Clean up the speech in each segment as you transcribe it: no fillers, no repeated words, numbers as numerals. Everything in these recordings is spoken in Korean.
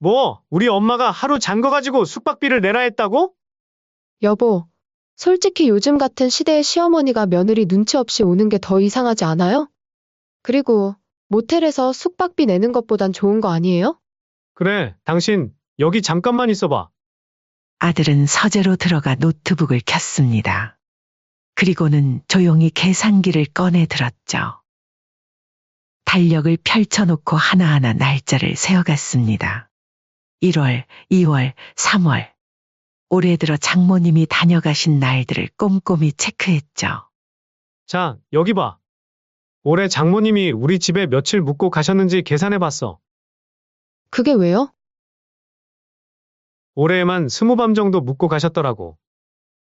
뭐, 우리 엄마가 하루 잔 거 가지고 숙박비를 내라 했다고? 여보, 솔직히 요즘 같은 시대에 시어머니가 며느리 눈치 없이 오는 게 더 이상하지 않아요? 그리고 모텔에서 숙박비 내는 것보단 좋은 거 아니에요? 그래, 당신, 여기 잠깐만 있어봐. 아들은 서재로 들어가 노트북을 켰습니다. 그리고는 조용히 계산기를 꺼내 들었죠. 달력을 펼쳐놓고 하나하나 날짜를 세어갔습니다. 1월, 2월, 3월. 올해 들어 장모님이 다녀가신 날들을 꼼꼼히 체크했죠. 자, 여기 봐. 올해 장모님이 우리 집에 며칠 묵고 가셨는지 계산해봤어. 그게 왜요? 올해에만 20밤 정도 묵고 가셨더라고.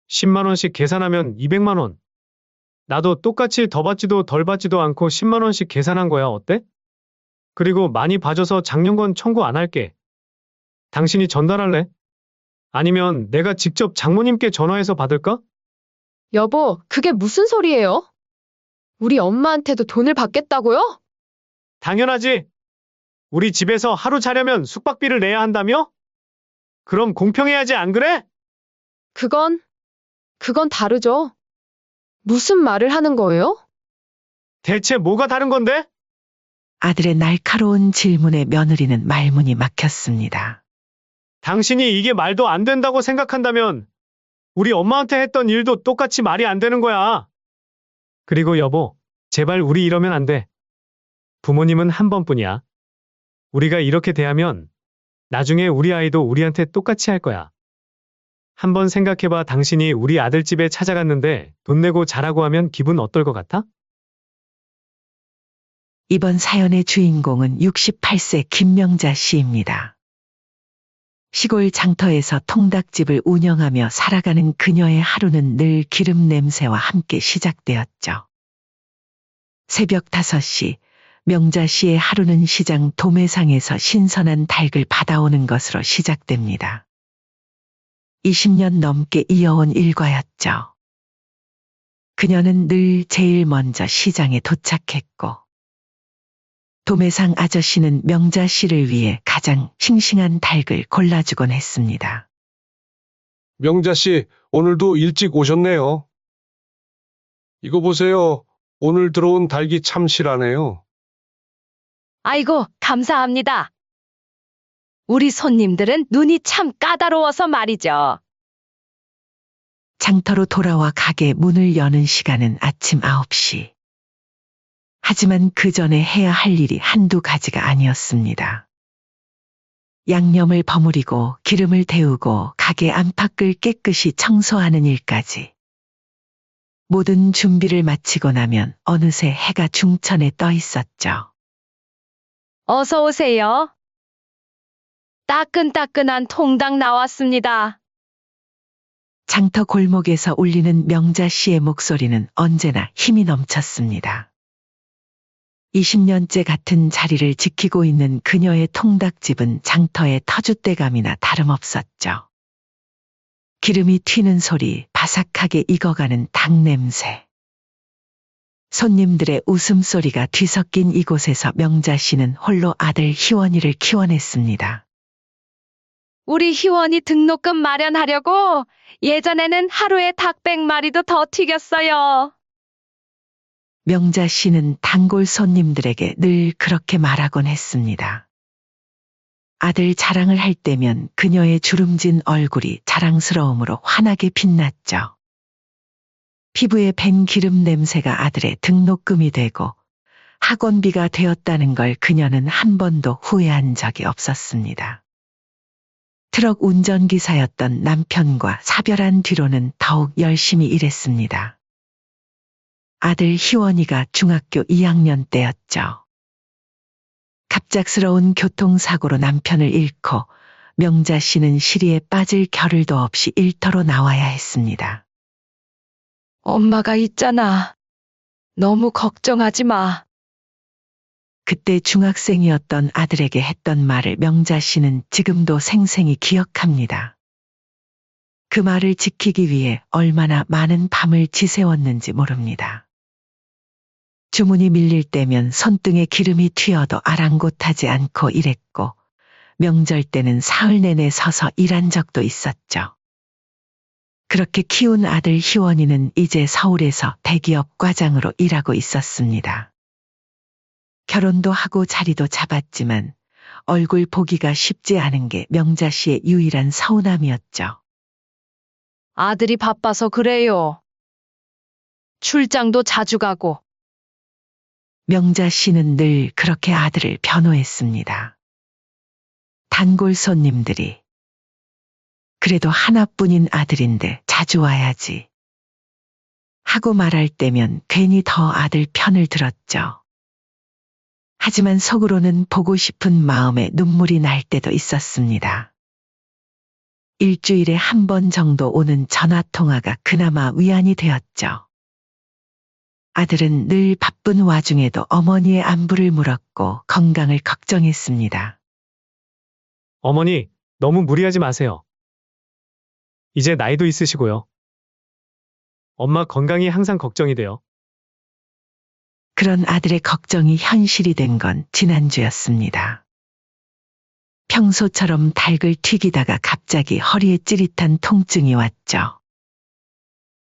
10만 원씩 계산하면 200만 원. 나도 똑같이 더 받지도 덜 받지도 않고 10만 원씩 계산한 거야. 어때? 그리고 많이 봐줘서 작년건 청구 안 할게. 당신이 전달할래? 아니면 내가 직접 장모님께 전화해서 받을까? 여보, 그게 무슨 소리예요? 우리 엄마한테도 돈을 받겠다고요? 당연하지. 우리 집에서 하루 자려면 숙박비를 내야 한다며? 그럼 공평해야지, 안 그래? 그건 다르죠. 무슨 말을 하는 거예요? 대체 뭐가 다른 건데? 아들의 날카로운 질문에 며느리는 말문이 막혔습니다. 당신이 이게 말도 안 된다고 생각한다면 우리 엄마한테 했던 일도 똑같이 말이 안 되는 거야. 그리고 여보, 제발 우리 이러면 안 돼. 부모님은 한 번뿐이야. 우리가 이렇게 대하면 나중에 우리 아이도 우리한테 똑같이 할 거야. 한번 생각해봐. 당신이 우리 아들 집에 찾아갔는데 돈 내고 자라고 하면 기분 어떨 것 같아? 이번 사연의 주인공은 68세 김명자 씨입니다. 시골 장터에서 통닭집을 운영하며 살아가는 그녀의 하루는 늘 기름 냄새와 함께 시작되었죠. 새벽 5시, 명자 씨의 하루는 시장 도매상에서 신선한 닭을 받아오는 것으로 시작됩니다. 20년 넘게 이어온 일과였죠. 그녀는 늘 제일 먼저 시장에 도착했고, 도매상 아저씨는 명자 씨를 위해 가장 싱싱한 닭을 골라주곤 했습니다. 명자 씨, 오늘도 일찍 오셨네요. 이거 보세요. 오늘 들어온 닭이 참 실하네요. 아이고, 감사합니다. 우리 손님들은 눈이 참 까다로워서 말이죠. 장터로 돌아와 가게 문을 여는 시간은 아침 9시. 하지만 그 전에 해야 할 일이 한두 가지가 아니었습니다. 양념을 버무리고 기름을 데우고 가게 안팎을 깨끗이 청소하는 일까지. 모든 준비를 마치고 나면 어느새 해가 중천에 떠 있었죠. 어서 오세요. 따끈따끈한 통닭 나왔습니다. 장터 골목에서 울리는 명자 씨의 목소리는 언제나 힘이 넘쳤습니다. 20년째 같은 자리를 지키고 있는 그녀의 통닭집은 장터의 터줏대감이나 다름없었죠. 기름이 튀는 소리, 바삭하게 익어가는 닭 냄새. 손님들의 웃음소리가 뒤섞인 이곳에서 명자 씨는 홀로 아들 희원이를 키워냈습니다. 우리 희원이 등록금 마련하려고 예전에는 하루에 닭 100마리도 더 튀겼어요. 명자 씨는 단골 손님들에게 늘 그렇게 말하곤 했습니다. 아들 자랑을 할 때면 그녀의 주름진 얼굴이 자랑스러움으로 환하게 빛났죠. 피부에 밴 기름 냄새가 아들의 등록금이 되고 학원비가 되었다는 걸 그녀는 한 번도 후회한 적이 없었습니다. 트럭 운전기사였던 남편과 사별한 뒤로는 더욱 열심히 일했습니다. 아들 희원이가 중학교 2학년 때였죠. 갑작스러운 교통사고로 남편을 잃고 명자 씨는 시리에 빠질 겨를도 없이 일터로 나와야 했습니다. 엄마가 있잖아. 너무 걱정하지 마. 그때 중학생이었던 아들에게 했던 말을 명자 씨는 지금도 생생히 기억합니다. 그 말을 지키기 위해 얼마나 많은 밤을 지새웠는지 모릅니다. 주문이 밀릴 때면 손등에 기름이 튀어도 아랑곳하지 않고 일했고 명절 때는 사흘 내내 서서 일한 적도 있었죠. 그렇게 키운 아들 희원이는 이제 서울에서 대기업 과장으로 일하고 있었습니다. 결혼도 하고 자리도 잡았지만 얼굴 보기가 쉽지 않은 게 명자 씨의 유일한 서운함이었죠. 아들이 바빠서 그래요. 출장도 자주 가고. 명자 씨는 늘 그렇게 아들을 변호했습니다. 단골 손님들이 그래도 하나뿐인 아들인데 자주 와야지 하고 말할 때면 괜히 더 아들 편을 들었죠. 하지만 속으로는 보고 싶은 마음에 눈물이 날 때도 있었습니다. 일주일에 한 번 정도 오는 전화통화가 그나마 위안이 되었죠. 아들은 늘 바쁜 와중에도 어머니의 안부를 물었고 건강을 걱정했습니다. 어머니, 너무 무리하지 마세요. 이제 나이도 있으시고요. 엄마 건강이 항상 걱정이 돼요. 그런 아들의 걱정이 현실이 된 건 지난주였습니다. 평소처럼 닭을 튀기다가 갑자기 허리에 찌릿한 통증이 왔죠.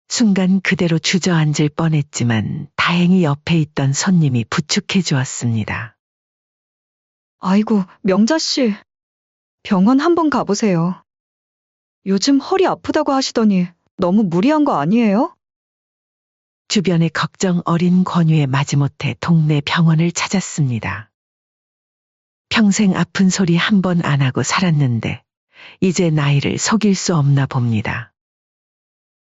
순간 그대로 주저앉을 뻔했지만 다행히 옆에 있던 손님이 부축해 주었습니다. 아이고, 명자 씨. 병원 한번 가보세요. 요즘 허리 아프다고 하시더니 너무 무리한 거 아니에요? 주변의 걱정 어린 권유에 마지못해 동네 병원을 찾았습니다. 평생 아픈 소리 한 번 안 하고 살았는데 이제 나이를 속일 수 없나 봅니다.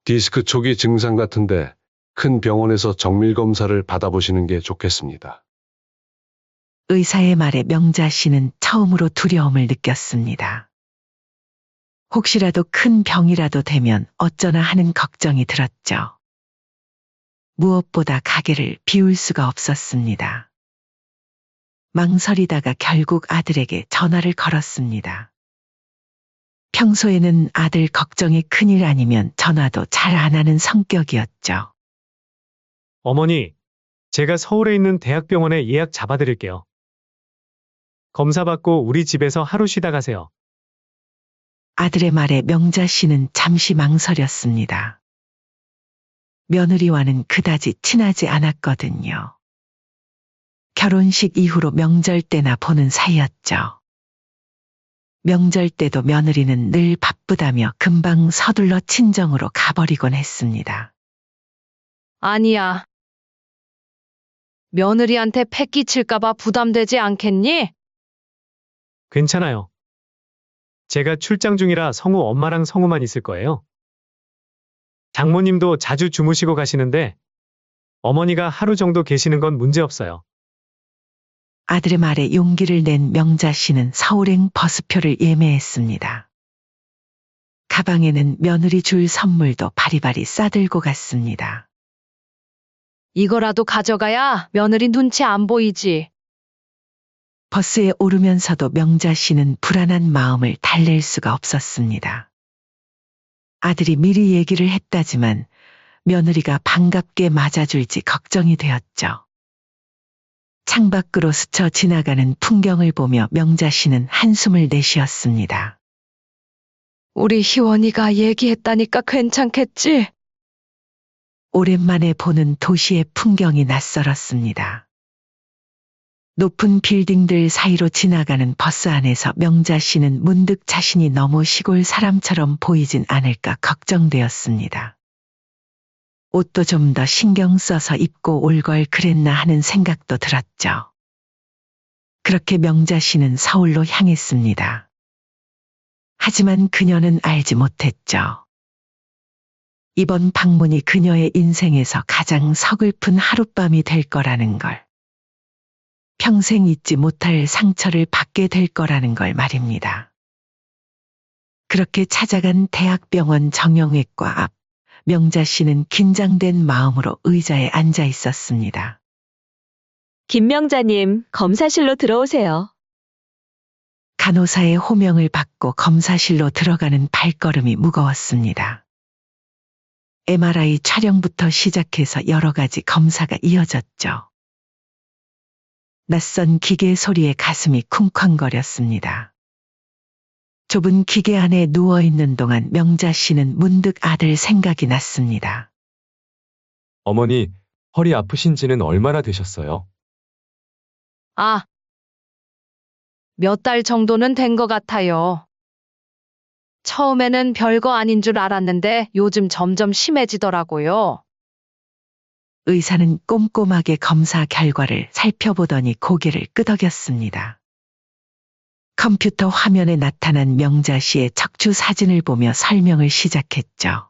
디스크 초기 증상 같은데 큰 병원에서 정밀 검사를 받아보시는 게 좋겠습니다. 의사의 말에 명자 씨는 처음으로 두려움을 느꼈습니다. 혹시라도 큰 병이라도 되면 어쩌나 하는 걱정이 들었죠. 무엇보다 가게를 비울 수가 없었습니다. 망설이다가 결국 아들에게 전화를 걸었습니다. 평소에는 아들 걱정이 큰일 아니면 전화도 잘 안 하는 성격이었죠. 어머니, 제가 서울에 있는 대학병원에 예약 잡아드릴게요. 검사 받고 우리 집에서 하루 쉬다 가세요. 아들의 말에 명자 씨는 잠시 망설였습니다. 며느리와는 그다지 친하지 않았거든요. 결혼식 이후로 명절 때나 보는 사이였죠. 명절 때도 며느리는 늘 바쁘다며 금방 서둘러 친정으로 가버리곤 했습니다. 아니야. 며느리한테 패 끼칠까봐 부담되지 않겠니? 괜찮아요. 제가 출장 중이라 성우 엄마랑 성우만 있을 거예요. 장모님도 자주 주무시고 가시는데 어머니가 하루 정도 계시는 건 문제없어요. 아들의 말에 용기를 낸 명자 씨는 서울행 버스표를 예매했습니다. 가방에는 며느리 줄 선물도 바리바리 싸들고 갔습니다. 이거라도 가져가야 며느리 눈치 안 보이지. 버스에 오르면서도 명자 씨는 불안한 마음을 달랠 수가 없었습니다. 아들이 미리 얘기를 했다지만 며느리가 반갑게 맞아줄지 걱정이 되었죠. 창밖으로 스쳐 지나가는 풍경을 보며 명자 씨는 한숨을 내쉬었습니다. 우리 희원이가 얘기했다니까 괜찮겠지? 오랜만에 보는 도시의 풍경이 낯설었습니다. 높은 빌딩들 사이로 지나가는 버스 안에서 명자 씨는 문득 자신이 너무 시골 사람처럼 보이진 않을까 걱정되었습니다. 옷도 좀 더 신경 써서 입고 올 걸 그랬나 하는 생각도 들었죠. 그렇게 명자 씨는 서울로 향했습니다. 하지만 그녀는 알지 못했죠. 이번 방문이 그녀의 인생에서 가장 서글픈 하룻밤이 될 거라는 걸. 평생 잊지 못할 상처를 받게 될 거라는 걸 말입니다. 그렇게 찾아간 대학병원 정형외과 앞, 명자 씨는 긴장된 마음으로 의자에 앉아 있었습니다. 김명자님, 검사실로 들어오세요. 간호사의 호명을 받고 검사실로 들어가는 발걸음이 무거웠습니다. MRI 촬영부터 시작해서 여러 가지 검사가 이어졌죠. 낯선 기계 소리에 가슴이 쿵쾅거렸습니다. 좁은 기계 안에 누워있는 동안 명자 씨는 문득 아들 생각이 났습니다. 어머니, 허리 아프신 지는 얼마나 되셨어요? 아, 몇 달 정도는 된 것 같아요. 처음에는 별거 아닌 줄 알았는데 요즘 점점 심해지더라고요. 의사는 꼼꼼하게 검사 결과를 살펴보더니 고개를 끄덕였습니다. 컴퓨터 화면에 나타난 명자 씨의 척추 사진을 보며 설명을 시작했죠.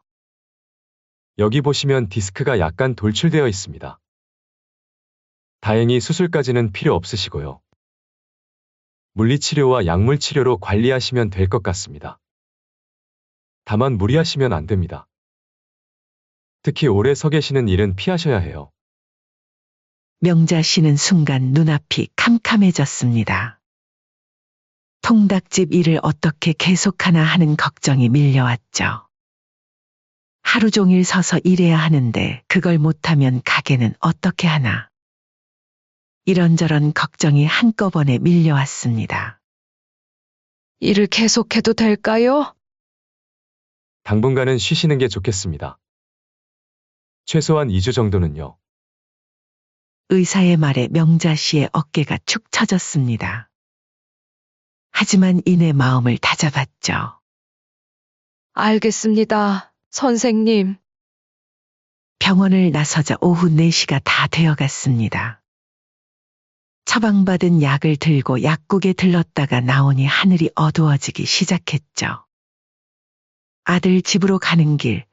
여기 보시면 디스크가 약간 돌출되어 있습니다. 다행히 수술까지는 필요 없으시고요. 물리치료와 약물치료로 관리하시면 될 것 같습니다. 다만 무리하시면 안 됩니다. 특히 오래 서 계시는 일은 피하셔야 해요. 명자 씨는 순간 눈앞이 캄캄해졌습니다. 통닭집 일을 어떻게 계속하나 하는 걱정이 밀려왔죠. 하루 종일 서서 일해야 하는데 그걸 못하면 가게는 어떻게 하나. 이런저런 걱정이 한꺼번에 밀려왔습니다. 일을 계속해도 될까요? 당분간은 쉬시는 게 좋겠습니다. 최소한 2주 정도는요. 의사의 말에 명자 씨의 어깨가 축 처졌습니다. 하지만 이내 마음을 다잡았죠. 알겠습니다, 선생님. 병원을 나서자 오후 4시가 다 되어갔습니다. 처방받은 약을 들고 약국에 들렀다가 나오니 하늘이 어두워지기 시작했죠. 아들 집으로 가는 길,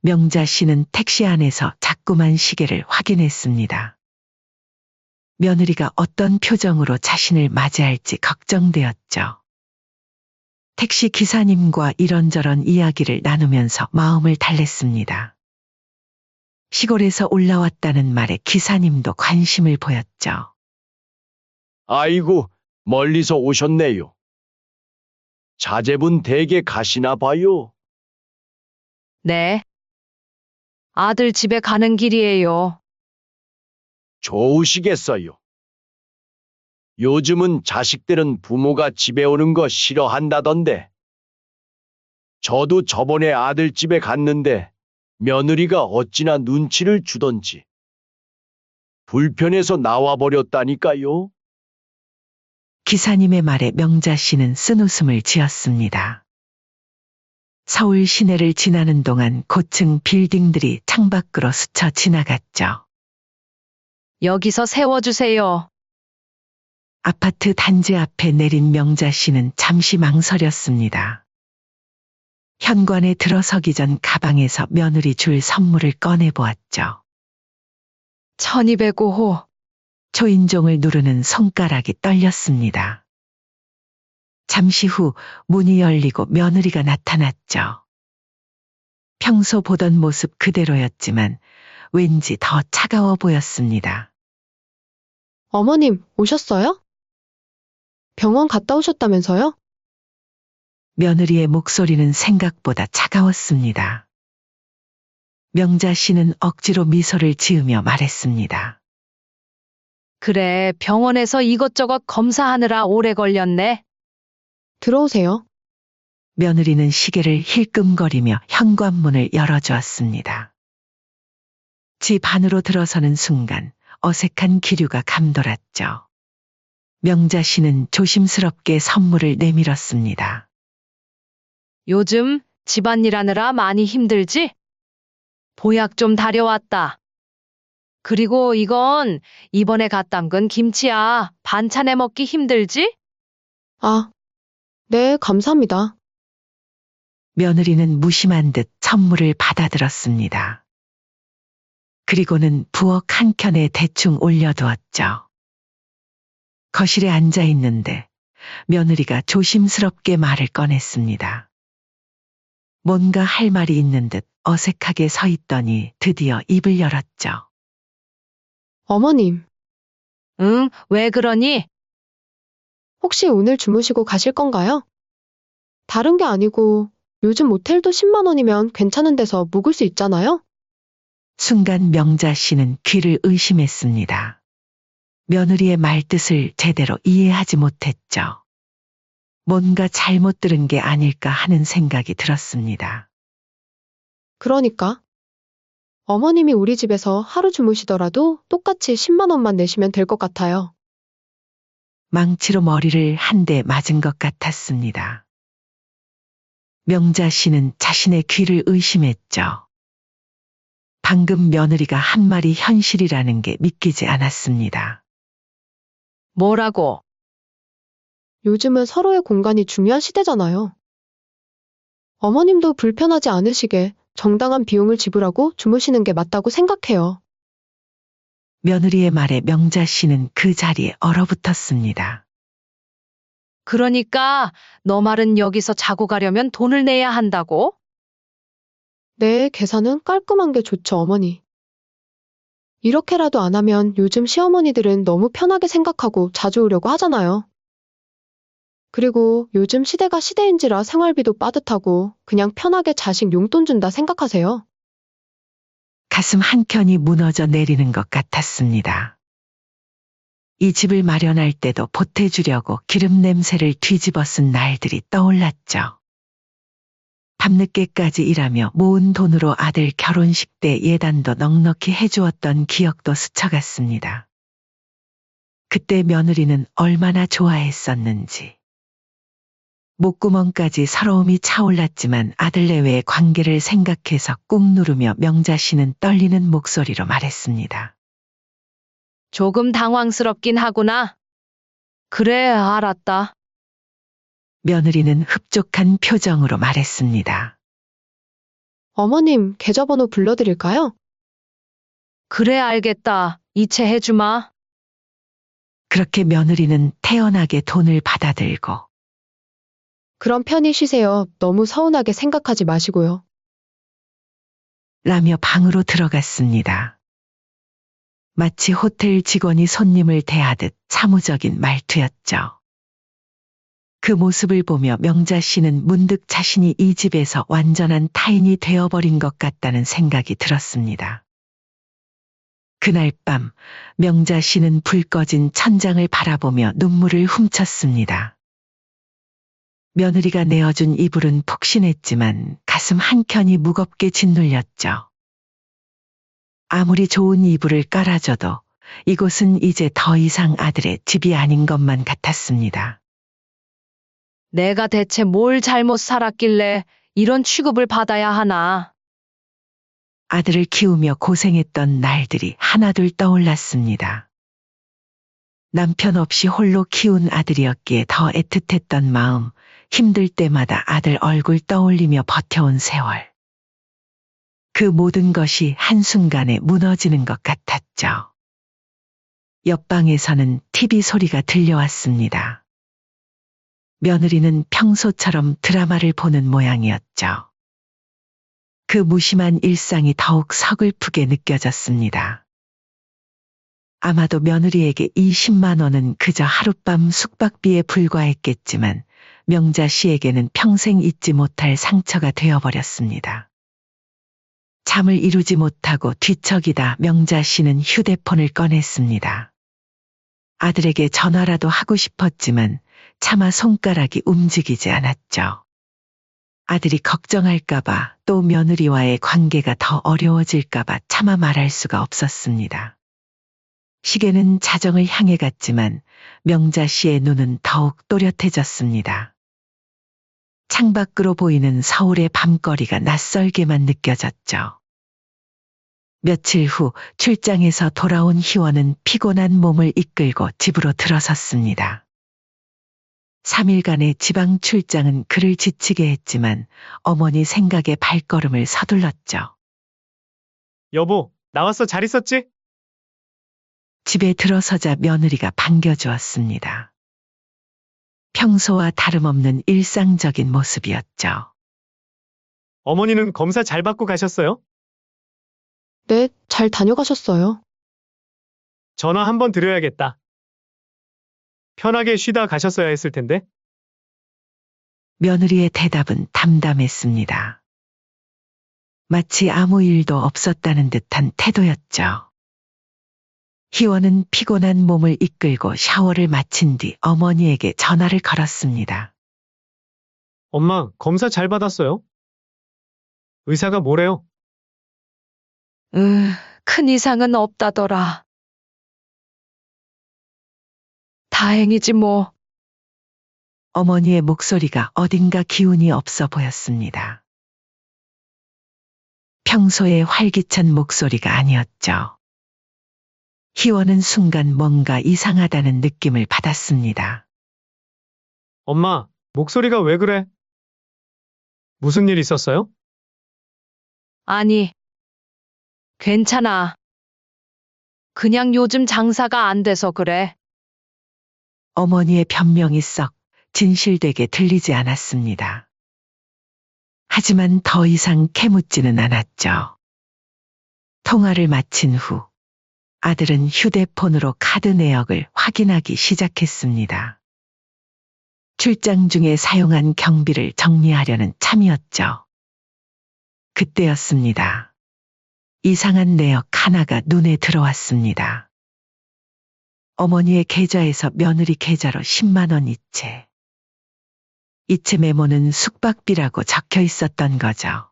명자 씨는 택시 안에서 자꾸만 시계를 확인했습니다. 며느리가 어떤 표정으로 자신을 맞이할지 걱정되었죠. 택시 기사님과 이런저런 이야기를 나누면서 마음을 달랬습니다. 시골에서 올라왔다는 말에 기사님도 관심을 보였죠. 아이고, 멀리서 오셨네요. 자제분 댁에 가시나 봐요. 네. 아들 집에 가는 길이에요. 좋으시겠어요. 요즘은 자식들은 부모가 집에 오는 거 싫어한다던데. 저도 저번에 아들 집에 갔는데 며느리가 어찌나 눈치를 주던지. 불편해서 나와버렸다니까요. 기사님의 말에 명자 씨는 쓴웃음을 지었습니다. 서울 시내를 지나는 동안 고층 빌딩들이 창밖으로 스쳐 지나갔죠. 여기서 세워주세요. 아파트 단지 앞에 내린 명자 씨는 잠시 망설였습니다. 현관에 들어서기 전 가방에서 며느리 줄 선물을 꺼내보았죠. 1205호. 초인종을 누르는 손가락이 떨렸습니다. 잠시 후 문이 열리고 며느리가 나타났죠. 평소 보던 모습 그대로였지만 왠지 더 차가워 보였습니다. 어머님, 오셨어요? 병원 갔다 오셨다면서요? 며느리의 목소리는 생각보다 차가웠습니다. 명자 씨는 억지로 미소를 지으며 말했습니다. 그래, 병원에서 이것저것 검사하느라 오래 걸렸네. 들어오세요. 며느리는 시계를 힐끔거리며 현관문을 열어주었습니다. 집 안으로 들어서는 순간 어색한 기류가 감돌았죠. 명자 씨는 조심스럽게 선물을 내밀었습니다. 요즘 집안일 하느라 많이 힘들지? 보약 좀 다려왔다. 그리고 이건 이번에 갓 담근 김치야. 반찬 해 먹기 힘들지? 아, 네, 감사합니다. 며느리는 무심한 듯 선물을 받아들었습니다. 그리고는 부엌 한켠에 대충 올려두었죠. 거실에 앉아 있는데 며느리가 조심스럽게 말을 꺼냈습니다. 뭔가 할 말이 있는 듯 어색하게 서 있더니 드디어 입을 열었죠. 어머님, 응, 왜 그러니? 혹시 오늘 주무시고 가실 건가요? 다른 게 아니고 요즘 모텔도 10만 원이면 괜찮은 데서 묵을 수 있잖아요? 순간 명자 씨는 귀를 의심했습니다. 며느리의 말뜻을 제대로 이해하지 못했죠. 뭔가 잘못 들은 게 아닐까 하는 생각이 들었습니다. 그러니까 어머님이 우리 집에서 하루 주무시더라도 똑같이 10만 원만 내시면 될 것 같아요. 망치로 머리를 한 대 맞은 것 같았습니다. 명자 씨는 자신의 귀를 의심했죠. 방금 며느리가 한 말이 현실이라는 게 믿기지 않았습니다. 뭐라고? 요즘은 서로의 공간이 중요한 시대잖아요. 어머님도 불편하지 않으시게 정당한 비용을 지불하고 주무시는 게 맞다고 생각해요. 며느리의 말에 명자 씨는 그 자리에 얼어붙었습니다. 그러니까 너 말은 여기서 자고 가려면 돈을 내야 한다고? 네, 계산은 깔끔한 게 좋죠, 어머니. 이렇게라도 안 하면 요즘 시어머니들은 너무 편하게 생각하고 자주 오려고 하잖아요. 그리고 요즘 시대가 시대인지라 생활비도 빠듯하고 그냥 편하게 자식 용돈 준다 생각하세요. 가슴 한켠이 무너져 내리는 것 같았습니다. 이 집을 마련할 때도 보태주려고 기름 냄새를 뒤집어 쓴 날들이 떠올랐죠. 밤늦게까지 일하며 모은 돈으로 아들 결혼식 때 예단도 넉넉히 해주었던 기억도 스쳐갔습니다. 그때 며느리는 얼마나 좋아했었는지. 목구멍까지 서러움이 차올랐지만 아들 내외의 관계를 생각해서 꾹 누르며 명자 씨는 떨리는 목소리로 말했습니다. 조금 당황스럽긴 하구나. 그래, 알았다. 며느리는 흡족한 표정으로 말했습니다. 어머님, 계좌번호 불러드릴까요? 그래, 알겠다. 이체해주마. 그렇게 며느리는 태연하게 돈을 받아들고 그럼 편히 쉬세요. 너무 서운하게 생각하지 마시고요. 라며 방으로 들어갔습니다. 마치 호텔 직원이 손님을 대하듯 사무적인 말투였죠. 그 모습을 보며 명자 씨는 문득 자신이 이 집에서 완전한 타인이 되어버린 것 같다는 생각이 들었습니다. 그날 밤 명자 씨는 불 꺼진 천장을 바라보며 눈물을 훔쳤습니다. 며느리가 내어준 이불은 푹신했지만 가슴 한켠이 무겁게 짓눌렸죠. 아무리 좋은 이불을 깔아줘도 이곳은 이제 더 이상 아들의 집이 아닌 것만 같았습니다. 내가 대체 뭘 잘못 살았길래 이런 취급을 받아야 하나. 아들을 키우며 고생했던 날들이 하나둘 떠올랐습니다. 남편 없이 홀로 키운 아들이었기에 더 애틋했던 마음, 힘들 때마다 아들 얼굴 떠올리며 버텨온 세월. 그 모든 것이 한순간에 무너지는 것 같았죠. 옆방에서는 TV 소리가 들려왔습니다. 며느리는 평소처럼 드라마를 보는 모양이었죠. 그 무심한 일상이 더욱 서글프게 느껴졌습니다. 아마도 며느리에게 이 10만 원은 그저 하룻밤 숙박비에 불과했겠지만 명자 씨에게는 평생 잊지 못할 상처가 되어버렸습니다. 잠을 이루지 못하고 뒤척이다 명자 씨는 휴대폰을 꺼냈습니다. 아들에게 전화라도 하고 싶었지만 차마 손가락이 움직이지 않았죠. 아들이 걱정할까봐 또 며느리와의 관계가 더 어려워질까봐 차마 말할 수가 없었습니다. 시계는 자정을 향해 갔지만 명자 씨의 눈은 더욱 또렷해졌습니다. 창밖으로 보이는 서울의 밤거리가 낯설게만 느껴졌죠. 며칠 후 출장에서 돌아온 희원은 피곤한 몸을 이끌고 집으로 들어섰습니다. 3일간의 지방 출장은 그를 지치게 했지만 어머니 생각에 발걸음을 서둘렀죠. 여보, 나왔어. 잘 있었지? 집에 들어서자 며느리가 반겨주었습니다. 평소와 다름없는 일상적인 모습이었죠. 어머니는 검사 잘 받고 가셨어요? 네, 잘 다녀가셨어요. 전화 한번 드려야겠다. 편하게 쉬다 가셨어야 했을 텐데. 며느리의 대답은 담담했습니다. 마치 아무 일도 없었다는 듯한 태도였죠. 희원은 피곤한 몸을 이끌고 샤워를 마친 뒤 어머니에게 전화를 걸었습니다. 엄마, 검사 잘 받았어요? 의사가 뭐래요? 큰 이상은 없다더라. 다행이지 뭐. 어머니의 목소리가 어딘가 기운이 없어 보였습니다. 평소의 활기찬 목소리가 아니었죠. 희원은 순간 뭔가 이상하다는 느낌을 받았습니다. 엄마, 목소리가 왜 그래? 무슨 일 있었어요? 아니, 괜찮아. 그냥 요즘 장사가 안 돼서 그래. 어머니의 변명이 썩 진실되게 들리지 않았습니다. 하지만 더 이상 캐묻지는 않았죠. 통화를 마친 후 아들은 휴대폰으로 카드 내역을 확인하기 시작했습니다. 출장 중에 사용한 경비를 정리하려는 참이었죠. 그때였습니다. 이상한 내역 하나가 눈에 들어왔습니다. 어머니의 계좌에서 며느리 계좌로 10만 원 이체. 이체 메모는 숙박비라고 적혀 있었던 거죠.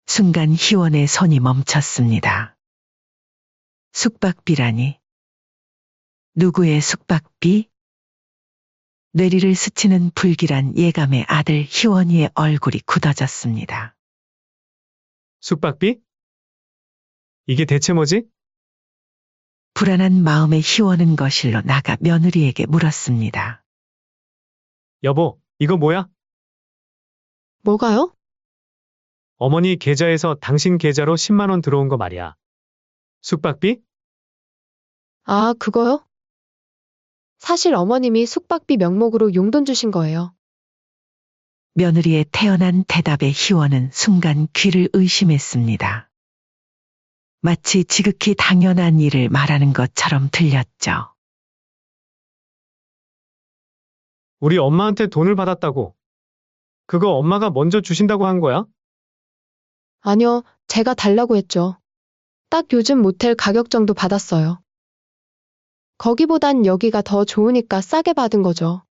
순간 희원의 손이 멈췄습니다. 숙박비라니? 누구의 숙박비? 뇌리를 스치는 불길한 예감에 아들 희원이의 얼굴이 굳어졌습니다. 숙박비? 이게 대체 뭐지? 불안한 마음에 희원은 거실로 나가 며느리에게 물었습니다. 여보, 이거 뭐야? 뭐가요? 어머니 계좌에서 당신 계좌로 10만 원 들어온 거 말이야. 숙박비? 아, 그거요? 사실 어머님이 숙박비 명목으로 용돈 주신 거예요. 며느리의 태연한 대답에 희원은 순간 귀를 의심했습니다. 마치 지극히 당연한 일을 말하는 것처럼 들렸죠. 우리 엄마한테 돈을 받았다고. 그거 엄마가 먼저 주신다고 한 거야? 아니요, 제가 달라고 했죠. 딱 요즘 모텔 가격 정도 받았어요. 거기보단 여기가 더 좋으니까 싸게 받은 거죠.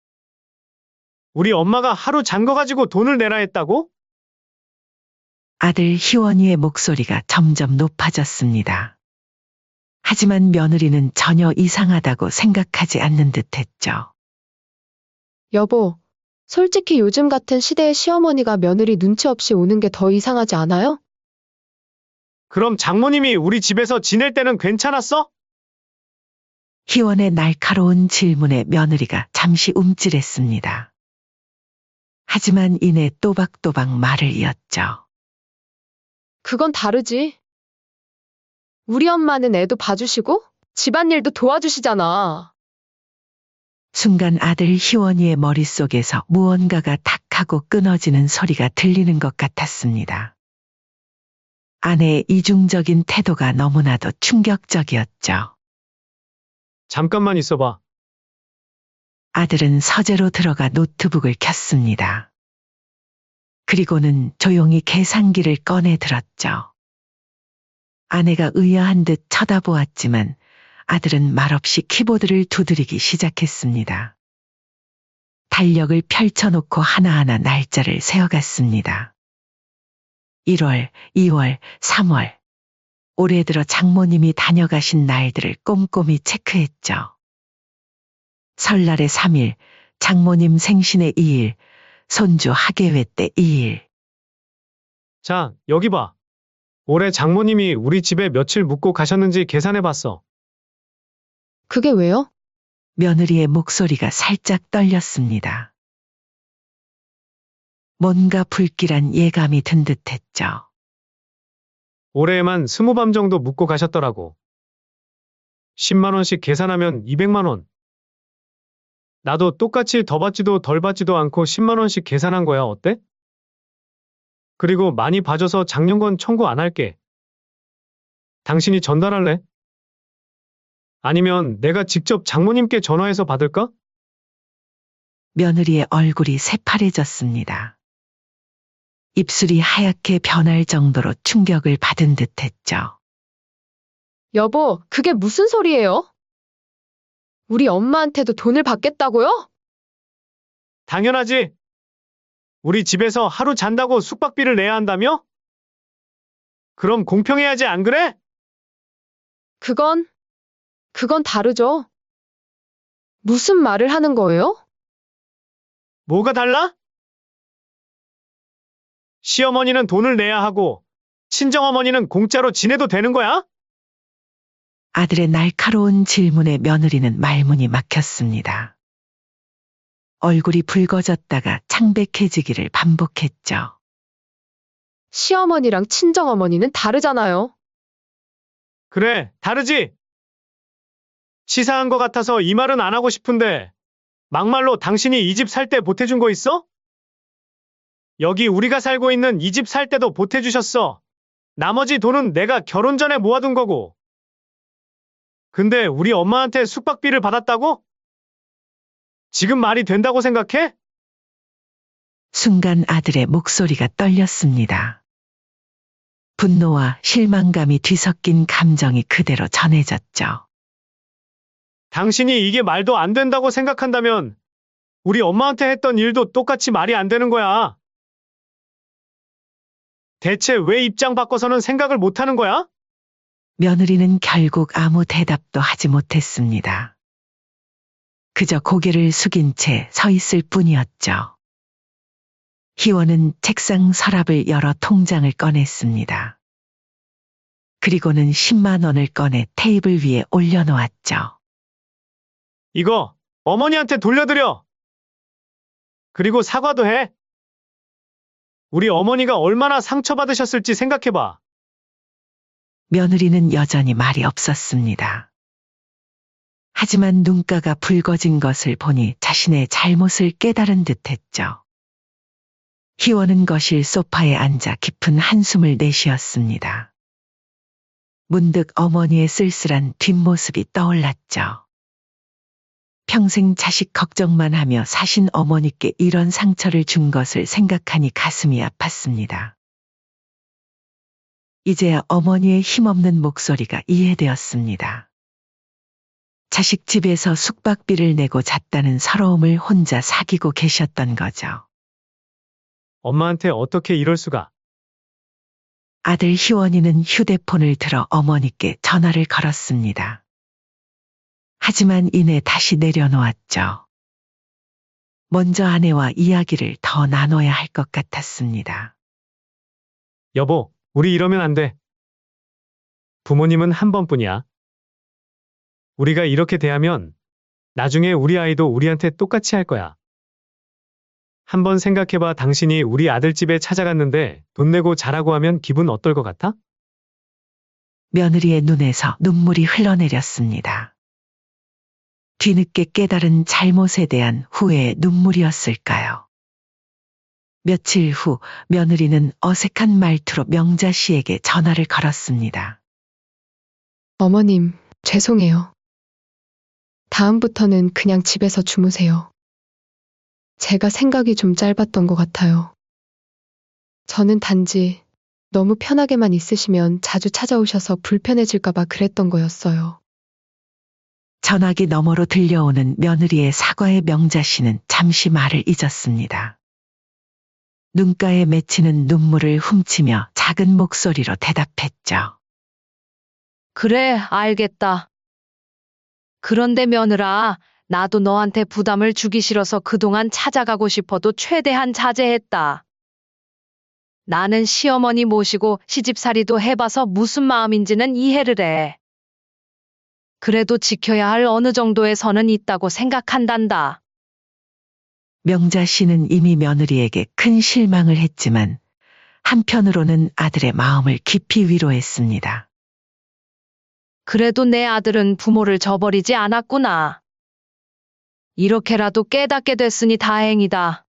우리 엄마가 하루 잔 거 가지고 돈을 내라 했다고? 아들 희원이의 목소리가 점점 높아졌습니다. 하지만 며느리는 전혀 이상하다고 생각하지 않는 듯했죠. 여보, 솔직히 요즘 같은 시대에 시어머니가 며느리 눈치 없이 오는 게 더 이상하지 않아요? 그럼 장모님이 우리 집에서 지낼 때는 괜찮았어? 희원의 날카로운 질문에 며느리가 잠시 움찔했습니다. 하지만 이내 또박또박 말을 이었죠. 그건 다르지. 우리 엄마는 애도 봐주시고 집안일도 도와주시잖아. 순간 아들 희원이의 머릿속에서 무언가가 탁 하고 끊어지는 소리가 들리는 것 같았습니다. 아내의 이중적인 태도가 너무나도 충격적이었죠. 잠깐만 있어봐. 아들은 서재로 들어가 노트북을 켰습니다. 그리고는 조용히 계산기를 꺼내 들었죠. 아내가 의아한 듯 쳐다보았지만 아들은 말없이 키보드를 두드리기 시작했습니다. 달력을 펼쳐놓고 하나하나 날짜를 세어갔습니다. 1월, 2월, 3월. 올해 들어 장모님이 다녀가신 날들을 꼼꼼히 체크했죠. 설날에 3일, 장모님 생신에 2일, 손주 학예회 때 2일. 자, 여기 봐. 올해 장모님이 우리 집에 며칠 묵고 가셨는지 계산해봤어. 그게 왜요? 며느리의 목소리가 살짝 떨렸습니다. 뭔가 불길한 예감이 든 듯했죠. 올해에만 20밤 정도 묵고 가셨더라고. 10만 원씩 계산하면 200만 원. 나도 똑같이 더 받지도 덜 받지도 않고 10만 원씩 계산한 거야. 어때? 그리고 많이 봐줘서 작년건 청구 안 할게. 당신이 전달할래? 아니면 내가 직접 장모님께 전화해서 받을까? 며느리의 얼굴이 새파래졌습니다. 입술이 하얗게 변할 정도로 충격을 받은 듯했죠. 여보, 그게 무슨 소리예요? 우리 엄마한테도 돈을 받겠다고요? 당연하지. 우리 집에서 하루 잔다고 숙박비를 내야 한다며? 그럼 공평해야지, 안 그래? 그건 다르죠. 무슨 말을 하는 거예요? 뭐가 달라? 시어머니는 돈을 내야 하고, 친정어머니는 공짜로 지내도 되는 거야? 아들의 날카로운 질문에 며느리는 말문이 막혔습니다. 얼굴이 붉어졌다가 창백해지기를 반복했죠. 시어머니랑 친정어머니는 다르잖아요. 그래, 다르지? 치사한 것 같아서 이 말은 안 하고 싶은데, 막말로 당신이 이 집 살 때 보태준 거 있어? 여기 우리가 살고 있는 이 집 살 때도 보태주셨어. 나머지 돈은 내가 결혼 전에 모아둔 거고. 근데 우리 엄마한테 숙박비를 받았다고? 지금 말이 된다고 생각해? 순간 아들의 목소리가 떨렸습니다. 분노와 실망감이 뒤섞인 감정이 그대로 전해졌죠. 당신이 이게 말도 안 된다고 생각한다면 우리 엄마한테 했던 일도 똑같이 말이 안 되는 거야. 대체 왜 입장 바꿔서는 생각을 못 하는 거야? 며느리는 결국 아무 대답도 하지 못했습니다. 그저 고개를 숙인 채 서 있을 뿐이었죠. 희원은 책상 서랍을 열어 통장을 꺼냈습니다. 그리고는 10만 원을 꺼내 테이블 위에 올려놓았죠. 이거 어머니한테 돌려드려. 그리고 사과도 해. 우리 어머니가 얼마나 상처받으셨을지 생각해봐. 며느리는 여전히 말이 없었습니다. 하지만 눈가가 붉어진 것을 보니 자신의 잘못을 깨달은 듯했죠. 희원은 거실 소파에 앉아 깊은 한숨을 내쉬었습니다. 문득 어머니의 쓸쓸한 뒷모습이 떠올랐죠. 평생 자식 걱정만 하며 사신 어머니께 이런 상처를 준 것을 생각하니 가슴이 아팠습니다. 이제야 어머니의 힘없는 목소리가 이해되었습니다. 자식 집에서 숙박비를 내고 잤다는 서러움을 혼자 사귀고 계셨던 거죠. 엄마한테 어떻게 이럴 수가. 아들 희원이는 휴대폰을 들어 어머니께 전화를 걸었습니다. 하지만 이내 다시 내려놓았죠. 먼저 아내와 이야기를 더 나눠야 할 것 같았습니다. 여보, 우리 이러면 안 돼. 부모님은 한 번뿐이야. 우리가 이렇게 대하면 나중에 우리 아이도 우리한테 똑같이 할 거야. 한번 생각해봐. 당신이 우리 아들 집에 찾아갔는데 돈 내고 자라고 하면 기분 어떨 것 같아? 며느리의 눈에서 눈물이 흘러내렸습니다. 뒤늦게 깨달은 잘못에 대한 후회의 눈물이었을까요? 며칠 후 며느리는 어색한 말투로 명자 씨에게 전화를 걸었습니다. 어머님, 죄송해요. 다음부터는 그냥 집에서 주무세요. 제가 생각이 좀 짧았던 것 같아요. 저는 단지 너무 편하게만 있으시면 자주 찾아오셔서 불편해질까봐 그랬던 거였어요. 전화기 너머로 들려오는 며느리의 사과에 명자 씨는 잠시 말을 잊었습니다. 눈가에 맺히는 눈물을 훔치며 작은 목소리로 대답했죠. 그래, 알겠다. 그런데 며느라, 나도 너한테 부담을 주기 싫어서 그동안 찾아가고 싶어도 최대한 자제했다. 나는 시어머니 모시고 시집살이도 해봐서 무슨 마음인지는 이해를 해. 그래도 지켜야 할 어느 정도의 선은 있다고 생각한단다. 명자 씨는 이미 며느리에게 큰 실망을 했지만 한편으로는 아들의 마음을 깊이 위로했습니다. 그래도 내 아들은 부모를 저버리지 않았구나. 이렇게라도 깨닫게 됐으니 다행이다.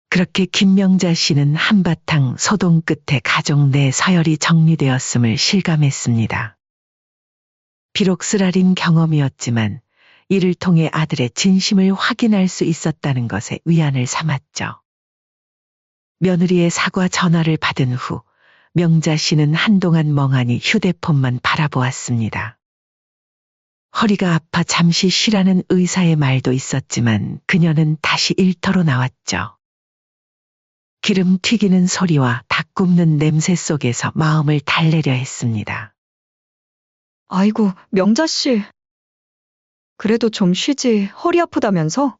그렇게 김명자 씨는 한바탕 소동 끝에 가족 내 서열이 정리되었음을 실감했습니다. 비록 쓰라린 경험이었지만 이를 통해 아들의 진심을 확인할 수 있었다는 것에 위안을 삼았죠. 며느리의 사과 전화를 받은 후 명자 씨는 한동안 멍하니 휴대폰만 바라보았습니다. 허리가 아파 잠시 쉬라는 의사의 말도 있었지만 그녀는 다시 일터로 나왔죠. 기름 튀기는 소리와 닭 굽는 냄새 속에서 마음을 달래려 했습니다. 아이고, 명자 씨. 그래도 좀 쉬지. 허리 아프다면서?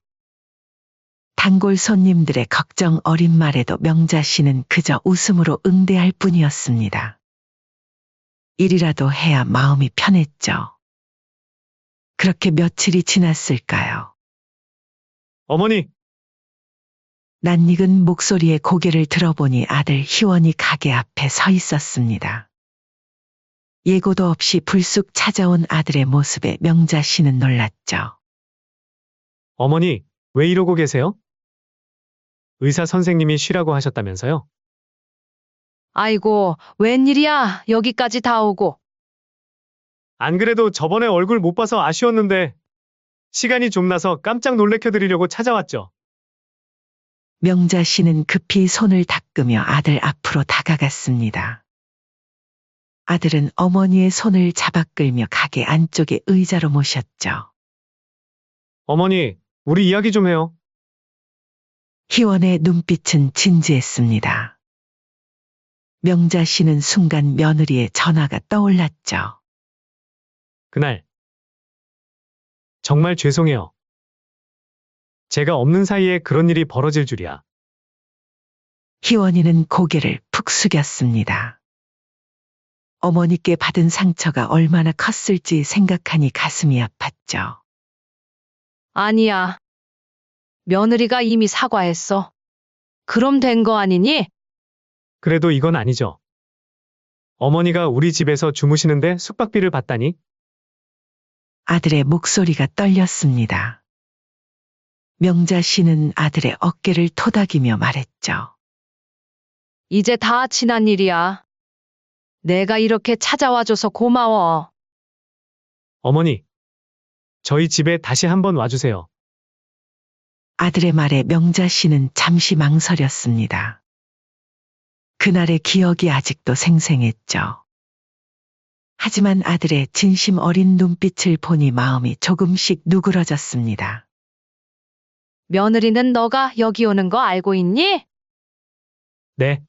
단골 손님들의 걱정 어린 말에도 명자 씨는 그저 웃음으로 응대할 뿐이었습니다. 일이라도 해야 마음이 편했죠. 그렇게 며칠이 지났을까요? 어머니, 낯익은 목소리에 고개를 들어보니 아들 희원이 가게 앞에 서 있었습니다. 예고도 없이 불쑥 찾아온 아들의 모습에 명자 씨는 놀랐죠. 어머니, 왜 이러고 계세요? 의사 선생님이 쉬라고 하셨다면서요? 아이고, 웬일이야. 여기까지 다 오고. 안 그래도 저번에 얼굴 못 봐서 아쉬웠는데 시간이 좀 나서 깜짝 놀래켜드리려고 찾아왔죠. 명자 씨는 급히 손을 닦으며 아들 앞으로 다가갔습니다. 아들은 어머니의 손을 잡아 끌며 가게 안쪽에 의자로 모셨죠. 어머니, 우리 이야기 좀 해요. 희원의 눈빛은 진지했습니다. 명자 씨는 순간 며느리의 전화가 떠올랐죠. 그날. 정말 죄송해요. 제가 없는 사이에 그런 일이 벌어질 줄이야. 희원이는 고개를 푹 숙였습니다. 어머니께 받은 상처가 얼마나 컸을지 생각하니 가슴이 아팠죠. 아니야. 며느리가 이미 사과했어. 그럼 된 거 아니니? 그래도 이건 아니죠. 어머니가 우리 집에서 주무시는데 숙박비를 받다니? 아들의 목소리가 떨렸습니다. 명자 씨는 아들의 어깨를 토닥이며 말했죠. 이제 다 지난 일이야. 내가 이렇게 찾아와줘서 고마워. 어머니, 저희 집에 다시 한번 와주세요. 아들의 말에 명자 씨는 잠시 망설였습니다. 그날의 기억이 아직도 생생했죠. 하지만 아들의 진심 어린 눈빛을 보니 마음이 조금씩 누그러졌습니다. 며느리는 너가 여기 오는 거 알고 있니? 네.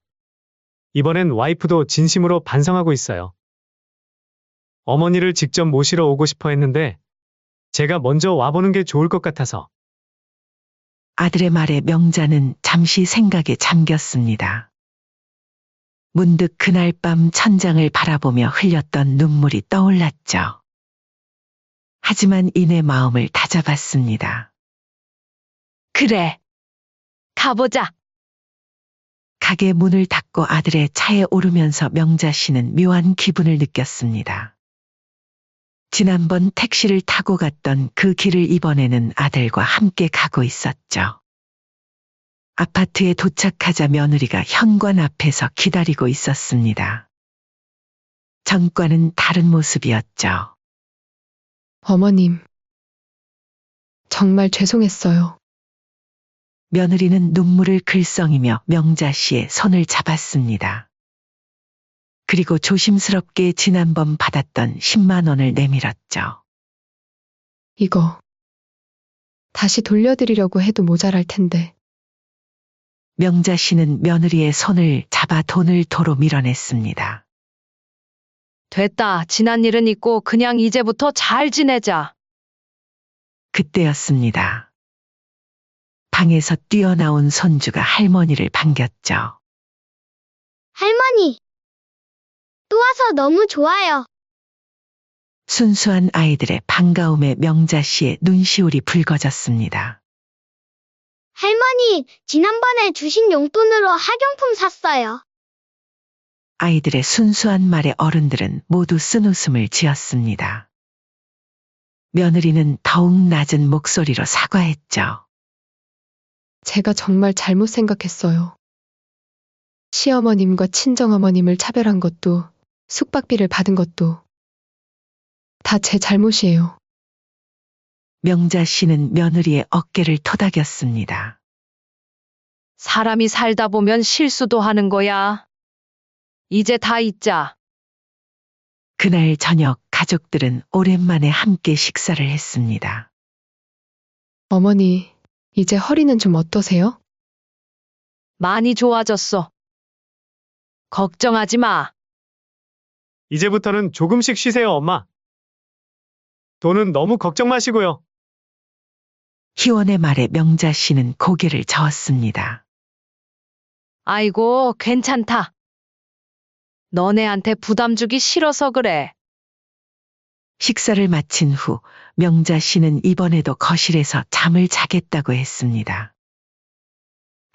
이번엔 와이프도 진심으로 반성하고 있어요. 어머니를 직접 모시러 오고 싶어 했는데 제가 먼저 와보는 게 좋을 것 같아서. 아들의 말에 명자는 잠시 생각에 잠겼습니다. 문득 그날 밤 천장을 바라보며 흘렸던 눈물이 떠올랐죠. 하지만 이내 마음을 다잡았습니다. 그래. 가보자. 가게 문을 닫고 아들의 차에 오르면서 명자 씨는 묘한 기분을 느꼈습니다. 지난번 택시를 타고 갔던 그 길을 이번에는 아들과 함께 가고 있었죠. 아파트에 도착하자 며느리가 현관 앞에서 기다리고 있었습니다. 전과는 다른 모습이었죠. 어머님. 정말 죄송했어요. 며느리는 눈물을 글썽이며 명자 씨의 손을 잡았습니다. 그리고 조심스럽게 지난번 받았던 10만 원을 내밀었죠. 이거. 다시 돌려드리려고 해도 모자랄 텐데. 명자 씨는 며느리의 손을 잡아 돈을 도로 밀어냈습니다. 됐다. 지난 일은 있고 그냥 이제부터 잘 지내자. 그때였습니다. 방에서 뛰어나온 손주가 할머니를 반겼죠. 할머니! 또 와서 너무 좋아요. 순수한 아이들의 반가움에 명자 씨의 눈시울이 붉어졌습니다. 할머니, 지난번에 주신 용돈으로 학용품 샀어요. 아이들의 순수한 말에 어른들은 모두 쓴웃음을 지었습니다. 며느리는 더욱 낮은 목소리로 사과했죠. 제가 정말 잘못 생각했어요. 시어머님과 친정어머님을 차별한 것도, 숙박비를 받은 것도 다 제 잘못이에요. 명자 씨는 며느리의 어깨를 토닥였습니다. 사람이 살다 보면 실수도 하는 거야. 이제 다 잊자. 그날 저녁 가족들은 오랜만에 함께 식사를 했습니다. 어머니, 이제 허리는 좀 어떠세요? 많이 좋아졌어. 걱정하지 마. 이제부터는 조금씩 쉬세요, 엄마. 돈은 너무 걱정 마시고요. 희원의 말에 명자 씨는 고개를 저었습니다. 아이고, 괜찮다. 너네한테 부담 주기 싫어서 그래. 식사를 마친 후 명자 씨는 이번에도 거실에서 잠을 자겠다고 했습니다.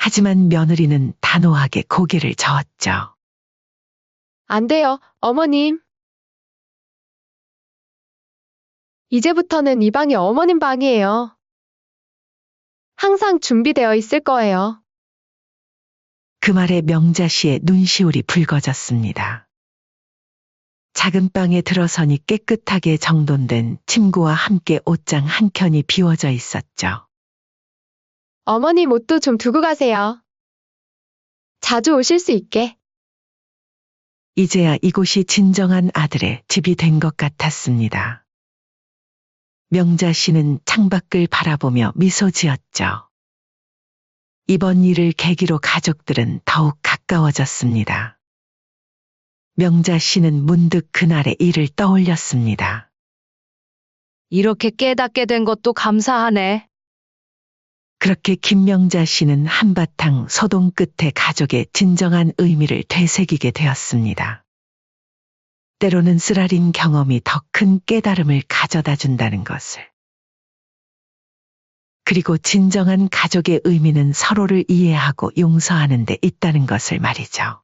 하지만 며느리는 단호하게 고개를 저었죠. 안 돼요, 어머님. 이제부터는 이 방이 어머님 방이에요. 항상 준비되어 있을 거예요. 그 말에 명자 씨의 눈시울이 붉어졌습니다. 작은 방에 들어서니 깨끗하게 정돈된 침구와 함께 옷장 한 켠이 비워져 있었죠. 어머님 옷도 좀 두고 가세요. 자주 오실 수 있게. 이제야 이곳이 진정한 아들의 집이 된 것 같았습니다. 명자 씨는 창밖을 바라보며 미소 지었죠. 이번 일을 계기로 가족들은 더욱 가까워졌습니다. 명자 씨는 문득 그날의 일을 떠올렸습니다. 이렇게 깨닫게 된 것도 감사하네. 그렇게 김명자 씨는 한바탕 소동 끝에 가족의 진정한 의미를 되새기게 되었습니다. 때로는 쓰라린 경험이 더 큰 깨달음을 가져다 준다는 것을. 그리고 진정한 가족의 의미는 서로를 이해하고 용서하는 데 있다는 것을 말이죠.